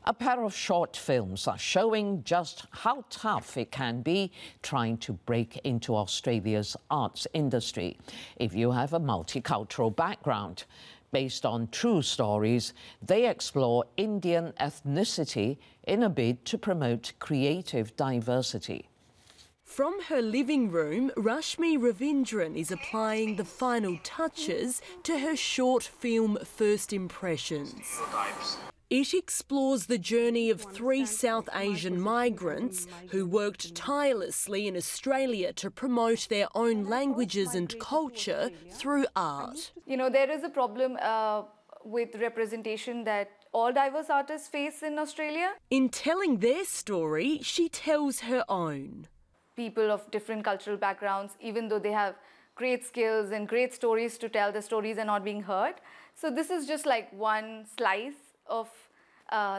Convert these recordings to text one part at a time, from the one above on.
A pair of short films are showing just how tough it can be trying to break into Australia's arts industry if you have a multicultural background. Based on true stories, they explore Indian ethnicity in a bid to promote creative diversity. From her living room, Rashmi Ravindran is applying the final touches to her short film First Impressions. It explores the journey of 3 South Asian migrants who worked tirelessly in Australia to promote their own languages and culture through art. You know, there is a problem with representation that all diverse artists face in Australia. In telling their story, she tells her own. People of different cultural backgrounds, even though they have great skills and great stories to tell, the stories are not being heard. So this is just like one slice of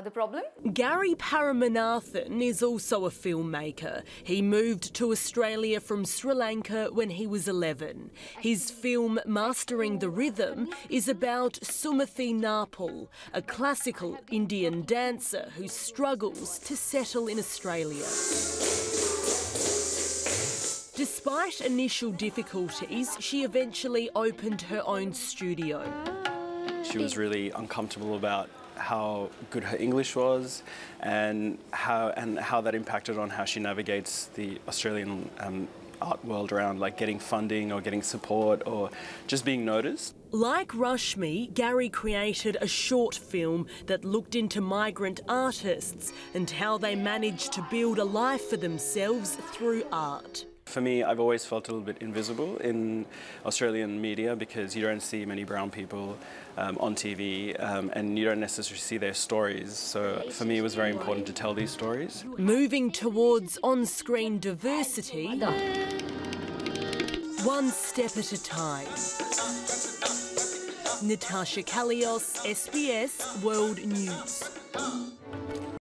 the problem. Gary Paramanathan is also a filmmaker. He moved to Australia from Sri Lanka when he was 11. His film Mastering the Rhythm is about Sumathi Napal, a classical Indian dancer who struggles to settle in Australia. Despite initial difficulties, she eventually opened her own studio. She was really uncomfortable about how good her English was and how that impacted on how she navigates the Australian art world around like getting funding or getting support or just being noticed. Like Rashmi, Gary created a short film that looked into migrant artists and how they managed to build a life for themselves through art. For me, I've always felt a little bit invisible in Australian media because you don't see many brown people on TV and you don't necessarily see their stories. So for me, it was very important to tell these stories. Moving towards on-screen diversity, one step at a time. Natarsha Kallios, SBS World News.